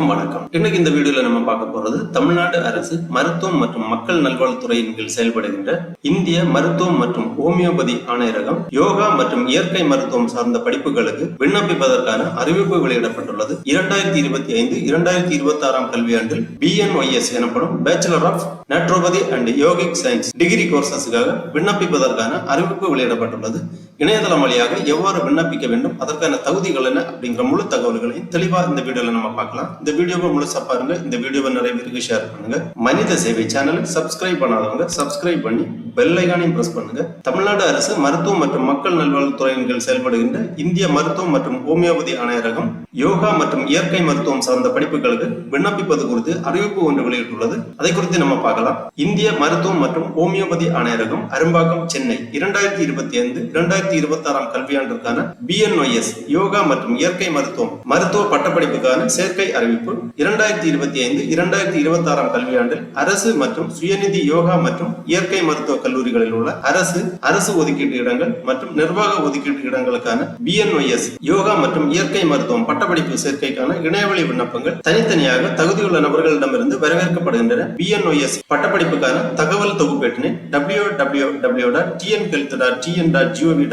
அனைவருக்கும் வணக்கம். இன்னைக்கு இந்த வீடியோல நம்ம பார்க்க போறது தமிழ்நாடு அரசு மருத்துவம் மற்றும் மக்கள் நல்வாழ்வுத்துறையின் கீழ் செயல்படுகின்ற இந்திய மருத்துவம் மற்றும் ஹோமியோபதி ஆணையரகம் யோகா மற்றும் இயற்கை மருத்துவம் சார்ந்த படிப்புகளுக்கு விண்ணப்பிப்பதற்கான அறிவிப்பு வெளியிடப்பட்டுள்ளது. 2025-2026 கல்வியாண்டில் BNYS எனப்படும் bachelor of naturopathy and yogic science degree கோர்சஸுக்காக விண்ணப்பிப்பதற்கான அறிவிப்பு வெளியிடப்பட்டுள்ளது. இணையதளம் வழியாக எவ்வாறு விண்ணப்பிக்க வேண்டும், அதற்கான தகுதிகள் என்ன அப்படிங்கிற முழு தகவல்களையும் தெளிவா இந்த வீடியோல நம்ம பார்க்கலாம். இந்த வீடியோவை முழுசா பாருங்க. இந்த வீடியோவை நிறைய பேருக்கு ஷேர் பண்ணுங்க. மனித சேவை சேனலை சப்ஸ்கிரைப் பண்ணாதவங்க சப்ஸ்கிரைப் பண்ணி பெல் ஐகானையும் பிரஸ் பண்ணுங்க. தமிழ்நாடு அரசு மருத்துவம் மற்றும் மக்கள் நல்வாழ்வுத்துறையின் கீழ் செயல்படுகின்ற இந்திய மருத்துவம் மற்றும் ஹோமியோபதி ஆணையரகம் யோகா மற்றும் இயற்கை மருத்துவம் சார்ந்த படிப்புகளுக்கு விண்ணப்பிப்பது குறித்து அறிவிப்பு ஒன்று வெளியிட்டுள்ளது. அதை குறித்து நம்ம பார்க்கலாம். இந்திய மருத்துவம் மற்றும் ஹோமியோபதி ஆணையரகம் அரும்பாக்கம் சென்னை 2025-2026 கல்வியாண்டிற்கான BNYS யோகா மற்றும் இயற்கை மருத்துவ பட்டப்படிப்புக்கான சேர்க்கை அறிவிப்பு 2025-2026 கல்வியாண்டில் அரசு மற்றும் சுயநிதி யோகா மற்றும் இயற்கை மருத்துவ கல்லூரிகளில் உள்ள அரசு ஒதுக்கீட்டு இடங்கள் மற்றும் நிர்வாக ஒதுக்கீட்டு இடங்களுக்கான BNYS யோகா மற்றும் இயற்கை மருத்துவம் பட்டப்படிப்பு சேர்க்கைக்கான இணையவழி விண்ணப்பங்கள் தனித்தனியாக தகுதியுள்ள நபர்களிடமிருந்து வரவேற்கப்படுகின்றன. BNYS பட்டப்படிப்புக்கான தகவல் தொகுப்பேட்டினை www.tnhealth.tn.gov.in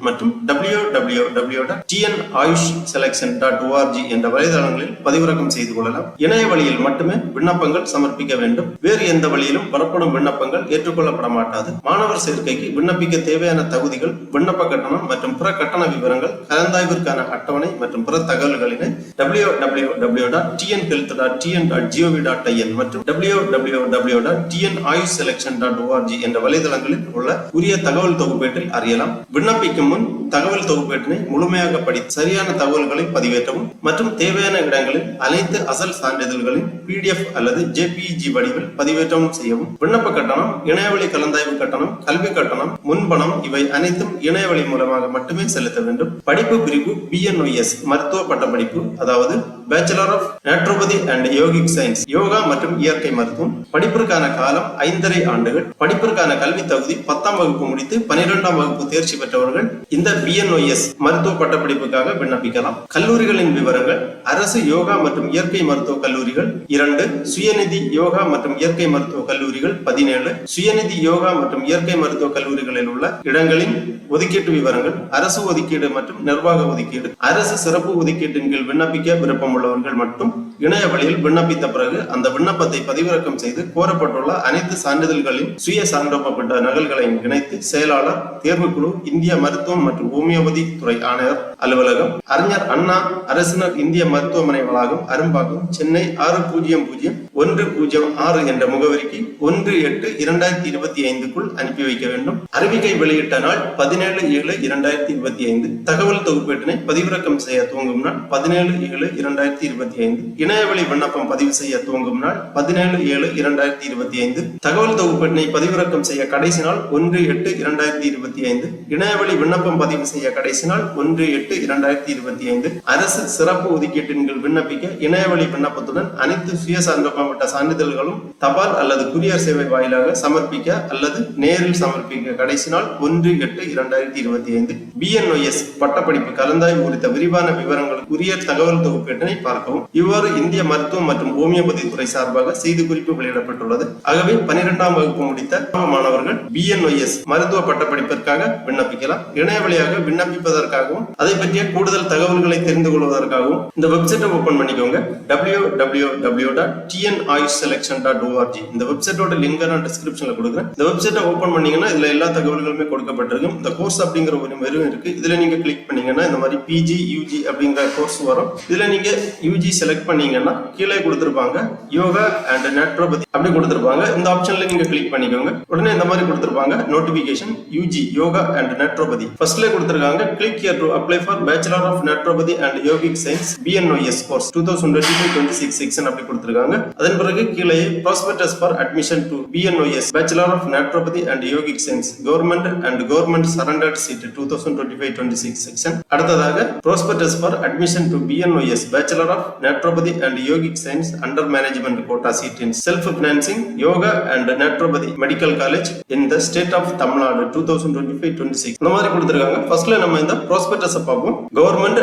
மற்றும் www.tnayushselection.org என்ற வலைதளங்களில் பதிவிறக்கம் செய்து கொள்ளலாம். இணைய வழியில் மட்டுமே விண்ணப்பங்கள் சமர்ப்பிக்க வேண்டும். வேறு எந்த வழியிலும் வரப்படும் விண்ணப்பங்கள் ஏற்றுக்கொள்ளப்பட மாட்டாது. மாணவர் சேர்க்கைக்கு விண்ணப்பிக்க தேவையான தகுதிகள், விண்ணப்ப கட்டணம் மற்றும் பிற கட்டண விவரங்கள், கலந்தாய்விற்கான அட்டவணை மற்றும் பிற தகவல்களினை www.tnhealth.tn.gov.in மற்றும் www.tnayushselection.org என்ற வலைதளங்களில் உள்ள உரிய தகவல் தொகுப்பேட்டில் அறியலாம். விண்ணப்பிக்கும் முன் தகவல் தொகுப்பேட்டினை முழுமையாக படித்து சரியான தகவல்களை பதிவேற்றவும் மற்றும் தேவையான இடங்களில் அனைத்து அசல் சான்றிதழ்களின் PDF அல்லது JPEG வடிவில் பதிவேற்றவும் செய்யவும். விண்ணப்ப கட்டணம், இணையவழி கலந்தாய்வு கட்டணம், கல்வி கட்டணம், முன்பணம் இவை அனைத்தும் இணையவழி மூலமாக மட்டுமே செலுத்த வேண்டும். படிப்பு பிரிவு BNYS மருத்துவ பட்டப்படிப்பு, அதாவது bachelor of naturopathy and yogic science yoga மற்றும் இயற்கை மருத்துவம். படிப்பிற்கான காலம் 5.5 ஆண்டுகள். படிப்பிற்கான கல்வி தகுதி 10ஆம் வகுப்பு முடித்து 12ஆம் வகுப்பு தேர்ச்சி பெற்றவர்கள் இந்த BNYS மருத்துவ பட்டப்படிப்புக்காக விண்ணப்பிக்கலாம். கல்லூரிகளின் விவரங்கள்: அரசு யோகா மற்றும் இயற்கை மருத்துவ கல்லூரிகள் 2, சுயநிதி யோகா மற்றும் இயற்கை மருத்துவ கல்லூரிகள் 17. சுயநிதி யோகா மற்றும் இயற்கை மருத்துவ கல்லூரிகளில் உள்ள இடங்களின் ஒதுக்கீட்டு விவரங்கள்: அரசு ஒதுக்கீடு மற்றும் நிர்வாக ஒதுக்கீடு. அரசு சிறப்பு ஒதுக்கீட்டின் கீழ் விண்ணப்பிக்க விருப்பம் உள்ளவர்கள் மட்டும் இணைய வழியில் விண்ணப்பித்த பிறகு அந்த விண்ணப்பத்தை பதிவிறக்கம் செய்து கோரப்பட்டுள்ள அனைத்து சான்றிதழ்களின் சுய சான்றப்பட்ட நகல்களை இணைத்து செயலாளர், தேர்வுக்குழு, இந்திய மருத்துவம் மற்றும் ஹோமியோபதி துறை ஆணையர் அலுவலகம், அறிஞர் அண்ணா அரசினர் இந்திய மருத்துவமனை வளாகம், அரும்பாக்கம், சென்னை 600106 என்ற முகவரிக்கு 1/8/2025 அனுப்பி வைக்க வேண்டும். அறிவிக்கை வெளியிட்ட நாள் 17/7/2025. தகவல் தொகுப்பேட்டினை பதிவிறக்கம் செய்ய துவங்கும் நாள் 17/7/2025. இணையவழி விண்ணப்பம் பதிவு செய்ய துவங்கும் நாள் 17/7/2025. தகவல் தொகுப்பேட்டினை பதிவிறக்கம் செய்ய கடைசி நாள் 1/8/2025. இணையவழி விண்ணப்பம் பதிவு செய்ய கடைசி நாள் 1/8/2025. அரசு சிறப்பு ஒதுக்கீட்டின் கீழ் விண்ணப்பிக்க இணையவழி விண்ணப்பத்துடன் அனைத்து சுய சான்றப்பட்ட சான்றிதழ்களும் தபால் அல்லது குரியர் சேவை வாயிலாக சமர்ப்பிக்க அல்லது நேரில் சமர்ப்பிக்க கடைசி நாள் 1/8/2025. BNYS பட்டப்படிப்பு கலந்தாய்வு குறித்த விரிவான விவரங்களுக்கு உரிய தகவல் தொகுப்பேட்டினை பார்க்கவும். இவ்வாறு இந்திய மருத்துவம் மற்றும் ஹோமியோபதி துறை சார்பாக செய்தி குறிப்பு வெளியிடப்பட்டுள்ளது. ஆகவே 12ஆம் வகுப்பு முடித்த மாணவர்கள் BNYS மருத்துவ பட்டப்படிப்பிற்காக விண்ணப்பிக்கலாம். இணைய வழியாக விண்ணப்பிப்பதற்காகவும் அதை பற்றிய கூடுதல் தகவல்களை தெரிந்து கொள்வதற்காகவும் இந்த வெப்சைட்டை ஓபன் பண்ணிக்கோங்க. www.tnayushselection.org இந்த வெப்சைட்டோட லிங்க் நான் டிஸ்கிரிப்ஷன்ல கொடுக்குறேன். இந்த வெப்சைட்டை ஓபன் பண்ணீங்கன்னா இதுல எல்லா தகவல்களுமே கொடுக்கப்பட்டிருக்கும். இந்த கோர்ஸ் அப்படிங்கிற ஒரு மெனு இருக்கு. இதுல நீங்க கிளிக் பண்ணீங்கன்னா இந்த மாதிரி PG UG அப்படிங்கிற கோர்ஸ் வரும். இதுல நீங்க UG செலக்ட் பண்ணீங்கன்னா கீழே கொடுத்திருப்பாங்க யோகா அண்ட் நேச்சுரோபதி அப்படி கொடுத்திருப்பாங்க. இந்த ஆப்ஷன்ல நீங்க கிளிக் பண்ணிக்கோங்க. உடனே இந்த மாதிரி கொடுத்திருப்பாங்க notification UG yoga and naturopathy. ஃபர்ஸ்ட்ல கொடுத்திருக்காங்க click here to apply for bachelor of naturopathy and yogic science BNYS course 2022-26 section அப்படி கொடுத்திருக்காங்க. அதன் பிறகு கீழே prospectus for admission to BNOS bachelor of naturopathy and yogic science government surrendered seat 2025-26 section. அடுத்ததாக prospectus for admission to BNOS bachelor of naturopathy and yogic science under management quota seat in self financing yoga and naturopathy medical college in the state of Tamil Nadu 2025-26 இந்த மாதிரி கொடுத்திருக்காங்க. ஃபர்ஸ்ட்ல நம்ம இந்த prospectus பார்ப்போம். Government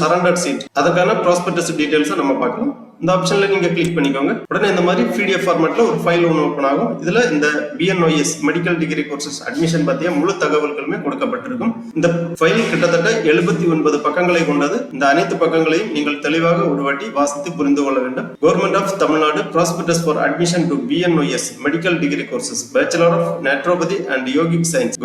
surrendered seat அதற்கான prospectus details நம்ம பார்க்கலாம். இந்த ஆப்ஷன்ல நீங்க கிளிக் பண்ணிக்கோங்க. உடனே இந்த மாதிரி PDF ஃபார்மேட்ல ஒரு ஃபைல் ஒன்று ஓபன் ஆகும். இதுல இந்த BNOS medical degree courses admission பத்திய முழு தகவல்களுமே கொடுக்கப்பட்டிருக்கும். இந்த ஃபைல் கிட்டத்தட்ட 79 பக்கங்களை கொண்டது. இந்த அனைத்து பக்கங்களையும் நீங்கள் தெளிவாக ஒரு வாட்டி வாசித்து புரிந்து கொள்ள வேண்டும். Government of Tamil Nadu prospectus for admission to BNOS medical degree courses bachelor of naturopathy and yogic science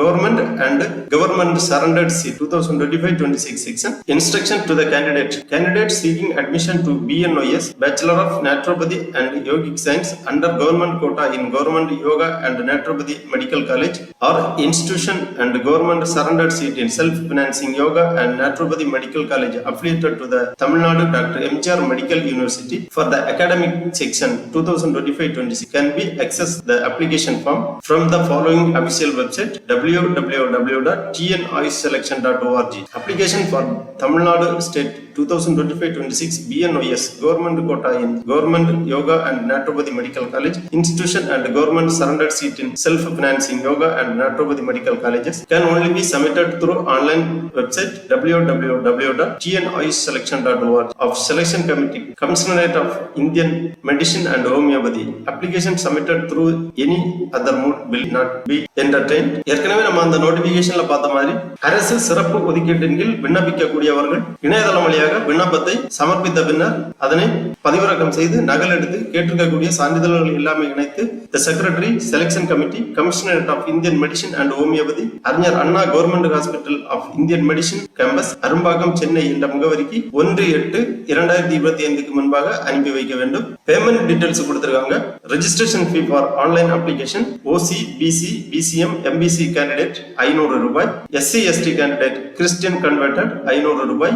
government surrendered seat 2025-26 section. Instruction to the candidate seeking admission to BNOS Bachelor of Naturopathy and Yogic Science under government quota in Government Yoga and Naturopathy Medical College or institution and government surrendered seat in self-financing Yoga and Naturopathy Medical College affiliated to the Tamil Nadu Dr. MGR Medical University for the academic section 2025-26 can be access the application form from the following official website www.tnoiselection.org. Application for Tamil Nadu State 2025-26 BNOS government quota in Government Yoga and Naturopathy Medical College institution and government surrendered seat in self-financing Yoga and Naturopathy Medical Colleges can only be submitted through online website www.tnoiselection.org of Selection Committee Commissionerate of Indian Medicine and Homeopathy. Application submitted through any other mode will not be entertained. ஏற்கனவே நம்ம அந்த நோட்டிபிகேஷன்ல பார்த்த மாதிரி அரசு சிறப்பு ஒதுக்கீட்டின் கீழ் விண்ணப்பிக்கக்கூடியவர்கள் இணையதளம் வழியாக விண்ணப்பத்தை சமர்ப்பித்த பின்னர் அதனை பதிவிறக்கம் செய்து நகல் எடுத்து கேட்டிருக்கக்கூடிய சான்றிதழ்கள் எல்லாமே இணைத்து the secretary selection committee commissionerate of Indian medicine and homoeopathy Arignar Anna government hospital of Indian medicine campus Arumbakkam Chennai என்ற முகவரிக்கு 1/8/2025 முன்பாக அனுப்பி வைக்க வேண்டும். பேமெண்ட் டீடைல்ஸ் கொடுத்திருக்காங்க. Registration fee for online application OC BC BCM MBC candidate 500 ரூபாய், SC ST candidate Christian converted 500 ரூபாய்,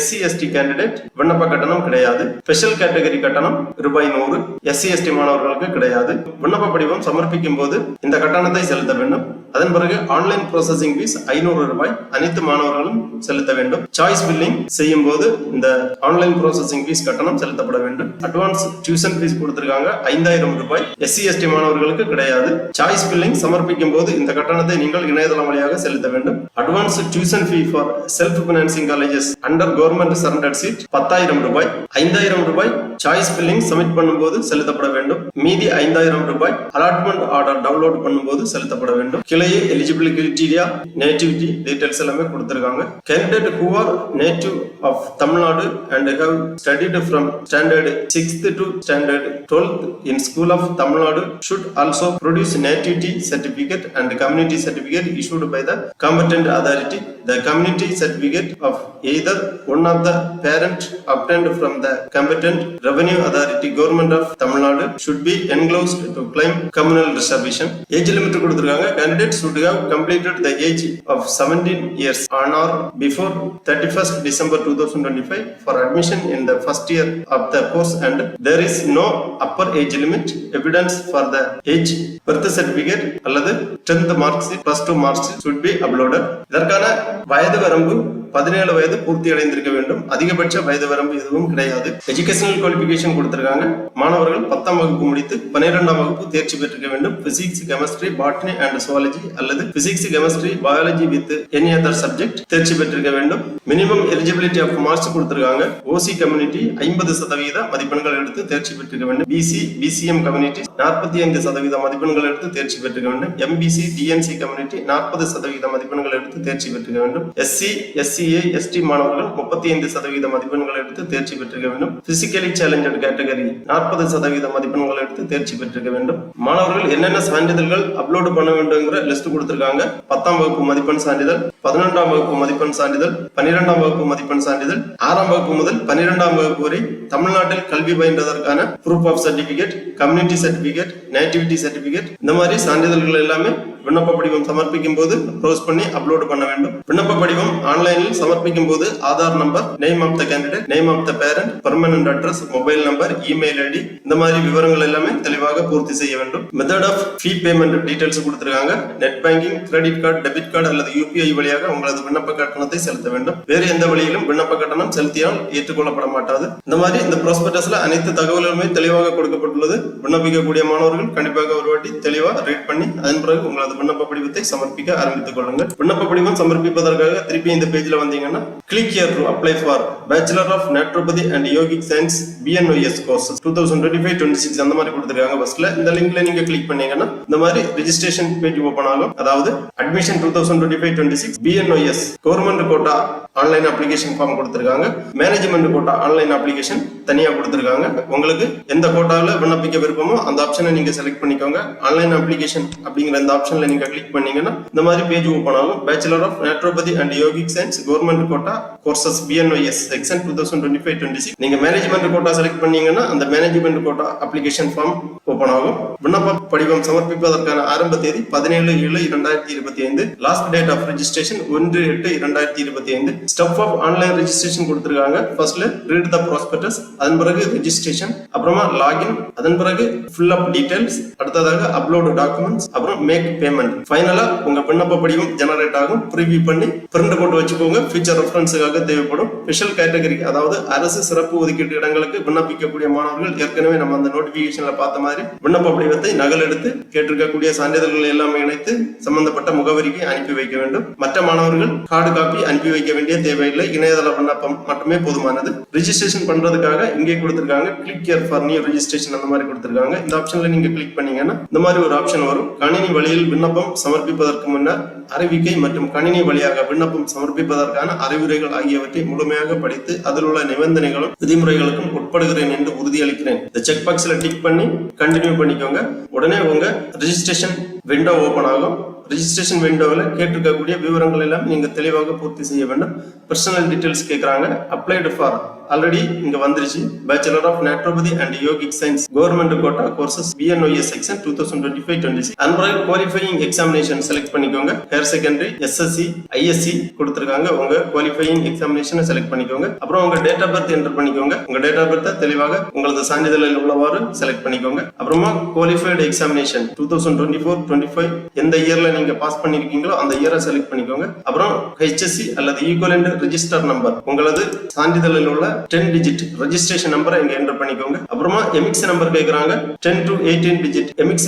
SC ST candidate விண்ணப்ப கட்டணம் கிடையாது. ஸ்பெஷல் கேட்டகரி கட்டணம் ரூபாய் 100. SC ST மாணவர்களுக்கு கிடையாது. விண்ணப்ப படிவம் சமர்ப்பிக்கும் போது இந்த கட்டணத்தை செலுத்த வேண்டும். அதன் பிறகு ஆன்லைன் ப்ராசஸிங் ஃபீஸ் 500 ரூபாய் அனைத்து மாணவர்களும் செலுத்த வேண்டும். சாய்ஸ் பில்லிங் செய்யும் போது இந்த ஆன்லைன் ப்ராசஸிங் ஃபீஸ் கட்டணம் செலுத்தப்பட வேண்டும். அட்வான்ஸ் டியூஷன் ஃபீஸ் கொடுத்திருக்காங்க 5000 ரூபாய். SC ST மாணவர்களுக்கு கிடையாது. சாய்ஸ் பில்லிங் சமர்ப்பிக்கும் போது இந்த கட்டணத்தை நீங்கள் இணையதளம் வழியாக செலுத்த வேண்டும். Advance tuition fee for self financing colleges under government surrendered seat 10000 ரூபாய். 5000 ரூபாய் சாய்ஸ் பில்லிங் சப்மிட் பண்ணும்போது செலுத்தப்பட வேண்டும். மீதி 5000 ரூபாய் அலாட்மெண்ட் ஆர்டர் டவுன்லோட் பண்ணும்போது செலுத்தப்பட வேண்டும். கிளையே எலிஜிபிலிட்டி கிரைட்டீரியா நேட்டிவிட்டி டீடைல்ஸ் எல்லாமே கொடுத்திருக்காங்க. Candidate who are native of Tamil Nadu and have studied from standard 6th to standard 12th in school of Tamil Nadu should also produce nativity certificate and community certificate issued by the competent authority. The community certificate of either one of the parent obtained from the competent revenue authority government of Tamil Nadu should be enclosed to claim communal reservation. Age limit கொடுத்திருக்காங்க. Candidates should have completed the age of 17 years on or before 31st December 2025 for admission in the first year of the course and there is no upper age limit. Evidence for the age birth certificate அல்லது 10th mark sheet plus 2 mark sheet should be uploaded. இதற்கான வயது வரம்பு 17 வயது பூர்த்தி அடைந்திருக்க வேண்டும். அதிகபட்ச வயது வரம்பு எதுவும் கிடையாது. எஜுகேஷனல் குவாலிஃபிகேஷன் கொடுத்திருக்காங்க. மாணவர்கள் 10ஆம் வகுப்பு முடித்து 12ஆம் வகுப்பு தேர்ச்சி பெற்றிருக்க வேண்டும். Physics chemistry botany and zoology அல்லது physics chemistry biology with any other subject தேர்ச்சி பெற்றிருக்க வேண்டும். மினிமம் எலிஜிபிலிட்டி ஆஃப் மார்க்ஸ் கொடுத்திருக்காங்க. OC கம்யூனிட்டி 50% மதிப்பெண்கள் எடுத்து தேர்ச்சி பெற்றிருக்க வேண்டும். BC BCM கம்யூனிட்டி 45% மதிப்பெண்கள் எடுத்து தேர்ச்சி பெற்றிருக்க வேண்டும். MBC DNC கம்யூனிட்டி 40% மதிப்பெண்கள் எடுத்து தேர்ச்சி பெற்றிருக்க வேண்டும். SC SCA ST மாணவர்கள் 35% மதிப்பெண்கள் எடுத்து தேர்ச்சி பெற்றிருக்க வேண்டும். பிசிக்கலி சேலஞ்சட் கேட்டகரி 40% மதிப்பெண்கள் எடுத்து தேர்ச்சி பெற்றிருக்க வேண்டும். மாணவர்கள் என்னென்ன சான்றிதழ்கள் அப்லோட் பண்ண வேண்டும்ங்கிற லிஸ்ட் கொடுத்திருக்காங்க. 10ஆம் வகுப்பு மதிப்பெண் சான்றிதழ், 11ஆம் வகுப்பு மதிப்பெண் சான்றிதழ், 12ஆம் வகுப்பு மதிப்பெண் சான்றிதழ், 6ஆம் வகுப்பு முதல் 12ஆம் வகுப்பு வரை தமிழ்நாட்டில் கல்வி பயின்றதற்கான proof of certificate, community certificate, nativity certificate இந்த மாதிரி சான்றிதழ்கள் எல்லாமே விண்ணப்ப படிவம் சமர்ப்பிக்கும் போது ப்ரௌஸ் பண்ணி அப்லோட் பண்ண வேண்டும். விண்ணப்ப படிவம் ஆன்லைனில் சமர்ப்பிக்கும் போது Aadhaar number, name of the candidate, name of the parent, permanent address, mobile number, email ID இந்த மாதிரி விவரங்கள் எல்லாமே தெளிவாக பூர்த்தி செய்ய வேண்டும். Method of fee payment details கொடுத்திருக்காங்க. Net banking, credit card, debit card அல்லது யூபிஐ வழியாக உங்களது விண்ணப்ப கட்டணத்தை செலுத்த வேண்டும். வேறு எந்த வழியிலும் விண்ணப்ப கட்டணம் செலுத்தியால் ஏற்றுக்கொள்ளப்பட மாட்டாது. இந்த மாதிரி இந்த ப்ராஸ்பெக்டஸ்ல அனைத்து தகவல்களுமே தெளிவாக கொடுக்கப்பட்டுள்ளது. விண்ணப்பிக்கக்கூடிய மாணவர்கள் கண்டிப்பாக ஒரு வாட்டி தெளிவாக ரீட் பண்ணி அதன் பிறகு உங்களது விண்ணப்ப படிவத்தை சமர்ப்பிக்க ஆரம்பித்துக் கொள்ளுங்கள். விண்ணப்ப படிவம் சமர்ப்பிப்பதற்காக திருப்பி இந்த பேஜ்ல வந்தீங்கன்னா click here to apply for bachelor of naturopathy and yogic science BNOS course 2025-26 அந்த மாதிரி கொடுத்திருக்காங்க. ஃபர்ஸ்ட்ல இந்த லிங்க்ல நீங்க கிளிக் பண்ணீங்கன்னா இந்த மாதிரி ரெஜிஸ்ட்ரேஷன் பேஜ் ஓபன் ஆகும். அதாவது admission 2025-26 BNOS government quota online application form கொடுத்திருக்காங்க. மேனேஜ்மெண்ட் கோட்டா ஆன்லைன் அப்ளிகேஷன் தனியா கொடுத்திருக்காங்க. உங்களுக்கு எந்த கோட்டாவில் விண்ணப்பிக்க விருப்பமோ அந்த ஆப்ஷனை நீங்க செலக்ட் பண்ணிக்கோங்க. ஆன்லைன் அப்ளிகேஷன் அப்படிங்கிற இந்த ஆப்ஷன்ல நீங்க கிளிக் பண்ணீங்கன்னா இந்த மாதிரி பேஜ் ஓபன் ஆகும். Bachelor of naturopathy and yogic science government quota courses BNOS section 2025-26. நீங்க மேனேஜ்மெண்ட் கோட்டா செலக்ட் பண்ணீங்கன்னா அந்த management quota application form open ஆகும். விண்ணப்ப படிவம் சமர்ப்பிப்பதற்கான ஆரம்ப தேதி 17/7/2025. Last date of registration 1/8/2025. Step of online registration கொடுத்திருக்காங்க. ஃபர்ஸ்ட்ல ரீட் த ப்ராஸ்பெக்டஸ், அதன் பிறகு ரெஜிஸ்ட்ரேஷன், அப்புறமா லாகின், அதன் பிறகு ஃபில் அப் டீடைல்ஸ், அடுத்ததாக அப்லோட் டாக்குமெண்ட்ஸ், அப்புறம் மேக் பேமெண்ட். ஃபைனலா உங்க விண்ணப்ப படிவம் ஜெனரேட் ஆகும். ப்ரிவியூ பண்ணி பிரிண்ட் போட்டு வச்சுக்கோங்க. ஃபியூச்சர் ரெஃபரன்ஸுக்காக தேவைப்படும். ஸ்பெஷல் கேட்டகரி அதாவது அரசு சிறப்பு ஒதுக்கீட்டு இடங்களுக்கு விண்ணப்பிக்கக்கூடிய மாணவர்கள் ஏற்கனவே நம்ம அந்த நோட்டிபிகேஷன்ல பார்த்த மாதிரி விண்ணப்ப படிவத்தை நகல் எடுத்து கேட்டிருக்கக்கூடிய சான்றிதழ்கள் எல்லாமே இணைத்து சம்பந்தப்பட்ட முகவரிக்கு அனுப்பி வைக்க வேண்டும். மற்ற மாணவர்கள் ஹார்டு காப்பி அனுப்பி வைக்க வேண்டிய தேவையில்லை. இணையதள விண்ணப்பம் மட்டுமே போதுமானது. ரெஜிஸ்ட்ரேஷன் பண்றதுக்காக இங்கே கொடுத்திருக்காங்க click here for new registration அந்த மாதிரி கொடுத்திருக்காங்க. இந்த ஆப்ஷன்ல நீங்க கிளிக் பண்ணீங்கன்னா இந்த மாதிரி ஒரு ஆப்ஷன் வரும். கணினி வழியில் விண்ணப்பம் சமர்ப்பிப்பதற்கு முன்னர் அறிவிக்கை மற்றும் கணினி வழியாக விண்ணப்பம் சமர்ப்பிப்பதற்கான அறிவுரைகள் ஆகியவற்றை முழுமையாக படித்து அதில் உள்ள நிபந்தனைகளும் விதிமுறைகளுக்கும் உட்படுகிறேன் என்று உறுதியளிக்கிறேன். இந்த செக் பாக்ஸ்ல டிக் பண்ணி கண்டினியூ பண்ணிக்கோங்க. உடனே உங்க ரெஜிஸ்ட்ரேஷன் விண்டோ ஓபன் ஆகும். ரெஜிஸ்ட்ரேஷன் விண்டோவில் கேட்டிருக்கக்கூடிய விவரங்கள் எல்லாம் நீங்க தெளிவாக பூர்த்தி செய்ய வேண்டும். பர்சனல் டீடைல்ஸ் கேட்கறாங்க. அப்ளைடு ஃபார் ஆல்ரெடி இங்க வந்துருச்சு. Bachelor of naturopathy and yogic science government quota courses BNOS section 2025-26. அன்பரை குவாலிஃபையிங் எக்ஸாமினேஷன் செலக்ட் பண்ணிக்கோங்க. ஹையர் செகண்டரி, SSC, ISC கொடுத்திருக்காங்க. உங்க குவாலிஃபையிங் எக்ஸாமினேஷனை செலக்ட் பண்ணிக்கோங்க. அப்புறம் உங்க டேட் ஆஃப் பர்த் என்டர் பண்ணிக்கோங்க. உங்க டேட் ஆஃப் பர்த் தெளிவாக உங்களது சான்றிதழில் உள்ளவாறு செலக்ட் பண்ணிக்கோங்க. அப்புறமா குவாலிஃபைடு எக்ஸாமினேஷன் 2024-25 எந்த இயர்ல நீங்க பாஸ் பண்ணிருக்கீங்களோ அந்த இயரை செலக்ட் பண்ணிக்கோங்க. அப்புறம் HSC அல்லது ஈக்குவலன்ட் ரெஜிஸ்டர் நம்பர் உங்களது சான்றிதழில் உள்ள 10 டிஜிட் ரெஜிஸ்ட்ரேஷன் நம்பரை இங்க என்டர் பண்ணிக்கோங்க. அப்புறமா MX நம்பர் கேக்குறாங்க. 10 to 18 டிஜிட் MX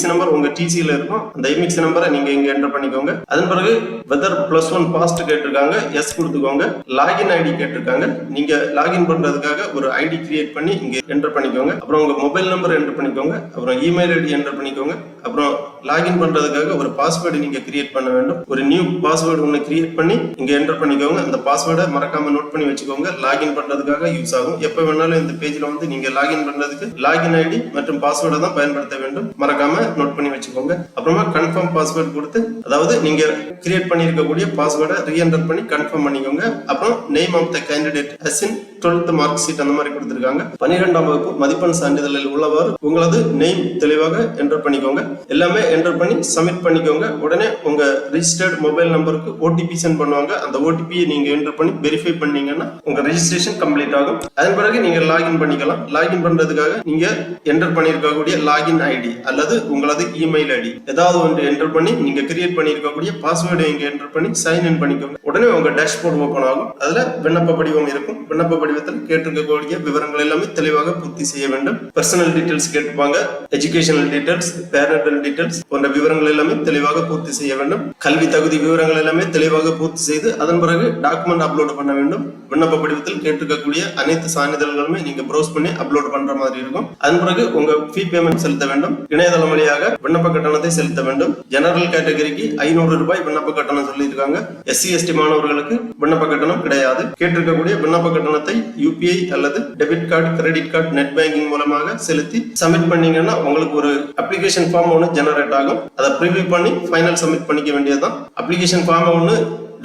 நம்பர் உங்க TCல இருக்கும். அந்த MX நம்பரை நீங்க இங்க என்டர் பண்ணிக்கோங்க. அதன் பிறகு வெதர் +1 பாஸ்ட் கேட்டிருக்காங்க. எஸ் கொடுத்துக்கோங்க. லாகின் ஐடி கேட்டிருக்காங்க. நீங்க லாகின் பண்றதுக்காக ஒரு ஐடி கிரியேட் பண்ணி இங்க என்டர் பண்ணிக்கோங்க. அப்புறம் உங்க மொபைல் நம்பர் என்டர் பண்ணிக்கோங்க. அப்புறம் இமெயில் ஐடி என்டர் பண்ணிக்கோங்க. அப்புறம் லாகின் பண்றதுக்காக ஒரு பாஸ்வேர்டு நீங்க கிரியேட் பண்ண வேண்டும். ஒரு நியூ பாஸ்வேர்டு ஒன்னு கிரியேட் பண்ணி இங்க என்டர் பண்ணிக்கோங்க. அந்த பாஸ்வேர்டை மறக்காம நோட் பண்ணி வச்சுக்கோங்க. லாகின் பண்றதுக்காக யூஸ் ஆகும். எப்ப வேணாலும் இந்த பேஜ்ல வந்து நீங்க லாகின் பண்றதுக்கு லாகின் ஐடி மற்றும் பாஸ்வேர்டை தான் பயன்படுத்த வேண்டும். மறக்காம நோட் பண்ணி வச்சுக்கோங்க. அப்புறமா கன்ஃபார்ம் பாஸ்வேர்டு கொடுத்து அதாவது நீங்க கிரியேட் பண்ணிருக்கக்கூடிய பாஸ்வேர்டை ரீஎன்டர் பண்ணி கன்ஃபார்ம் பண்ணிக்கோங்க. அப்புறம் name of the candidate as in 12th mark sheet அந்த மாதிரி கொடுத்திருக்காங்க. 12ஆம் வகுப்பு மதிப்பெண் சான்றிதழில் உள்ளவாறு உங்களது நேம் தெளிவாக என்டர் பண்ணிக்கோங்க. எல்லாமே என்டர் பண்ணி சப்மிட் பண்ணிக்கோங்க. உடனே உங்க ரெஜிஸ்டர்ட் மொபைல் நம்பருக்கு OTP சென்ட் பண்ணுவாங்க. அந்த OTP நீங்க என்டர் பண்ணி வெரிஃபை பண்ணீங்கன்னா உங்க ரெஜிஸ்ட்ரேஷன் கம்ப்ளீட் ஆகும். அதன் பிறகு நீங்க லாகின் பண்ணிக்கலாம். லாகின் பண்றதுக்காக நீங்க என்டர் பண்ணிருக்கக்கூடிய லாகின் ஐடி அல்லது உங்களது இமெயில் ஐடி ஏதாவது ஒன்று என்டர் பண்ணி நீங்க கிரியேட் பண்ணிருக்கக்கூடிய பாஸ்வேர்டை இங்க என்டர் பண்ணி சைன் இன் பண்ணிக்கோங்க. உடனே உங்க டேஷ்போர்ட் ஓபன் ஆகும். அதுல விண்ணப்ப படிவம் இருக்கும். விண்ணப்ப படிவத்தில் கேட்டிருக்கக்கூடிய விவரங்கள் எல்லாமே தெளிவாக பூர்த்தி செய்ய வேண்டும். பர்சனல் டீடைல்ஸ் கேட்டுப்பாங்க. எஜுகேஷனல் டீடைல்ஸ், பேரண்டல் டீடைல்ஸ் போன்ற விவரங்கள் எல்லாமே தெளிவாக பூர்த்தி செய்ய வேண்டும். கல்வி தகுதி விவரங்கள் எல்லாமே தெளிவாக பூர்த்தி செய்து அதன் பிறகு டாக்குமெண்ட் அப்லோட் பண்ண வேண்டும். விண்ணப்ப படிவத்தில் கேட்டிருக்கக்கூடிய அனைத்து சான்றிதழ்களுமே நீங்க ப்ரௌஸ் பண்ணி அப்லோட் பண்ற மாதிரி இருக்கும். அதன் பிறகு உங்க ஃபீ பேமெண்ட் செலுத்த வேண்டும். இணையதளம் வழியாக விண்ணப்ப கட்டணத்தை செலுத்த வேண்டும். ஜெனரல் கேட்டகரிக்கு 500 ரூபாய் விண்ணப்ப கட்டணம் சொல்லியிருக்காங்க. SC ST மாணவர்களுக்கு விண்ணப்ப கட்டணம் கிடையாது. கேட்டிருக்கக்கூடிய விண்ணப்ப கட்டணத்தை UPI அல்லது debit card, credit card, net banking மூலமாக செலுத்தி சப்மிட் பண்ணீங்கன்னா உங்களுக்கு ஒரு அப்ளிகேஷன் ஃபார்ம் ஒன்று ஜெனரேட் ஆகும். அதை ப்ரிவியூ பண்ணி ஃபைனல் சப்மிட் பண்ணிக்க வேண்டியதுதான். அப்ளிகேஷன் ஃபார்ம் ஒன்று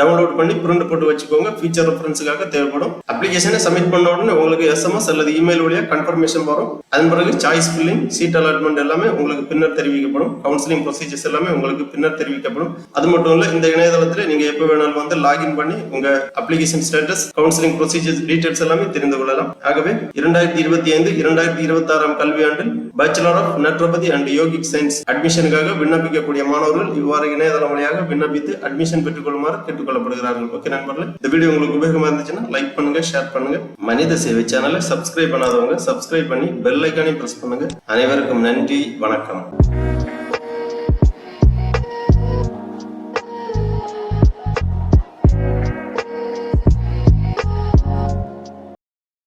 டவுன்லோட் பண்ணி பிரிண்ட் போட்டு வச்சுக்கோங்க. ஃபியூச்சர் ரெஃபரன்ஸுக்காக தேவைப்படும். அப்ளிகேஷனை சப்மிட் பண்ண உடனே உங்களுக்கு SMS அல்லது இமெயில் வழியா கன்ஃபர்மேஷன் வரும். அதன் பிறகு சாய்ஸ் ஃபில்லிங், சீட் அலாட்மெண்ட் எல்லாமே உங்களுக்கு பின்னர் தெரிவிக்கப்படும். கவுன்சிலிங் ப்ரொசீஜர்ஸ் எல்லாமே உங்களுக்கு பின்னர் தெரிவிக்கப்படும். அது மட்டும் இல்ல, இந்த இணையதளத்தில் நீங்க எப்ப வேணாலும் வந்து லாகின் பண்ணி உங்க application status, counselling procedures details எல்லாமே தெரிந்து கொள்ளலாம். ஆகவே 2025-2026 கல்வியாண்டில் bachelor of naturopathy and yogic science அட்மிஷனுக்காக விண்ணப்பிக்கக்கூடிய மாணவர்கள் இவ்வாறு இணையதளம் வழியாக விண்ணப்பித்து அட்மிஷன் பெற்றுக் கொள்ளுமாறு கேட்டுக்கொள்ளப்படுகிறார்கள். ஓகே நண்பர்களே, இந்த வீடியோ உங்களுக்கு உபயோகமா இருந்துச்சுன்னா லைக் பண்ணுங்க, ஷேர் பண்ணுங்க. மனித சேவை சேனலை சப்ஸ்கிரைப் பண்ணாதவங்க சப்ஸ்கிரைப் பண்ணி பெல் ஐக்கானையும் பிரஸ் பண்ணுங்க. அனைவருக்கும் நன்றி, வணக்கம்.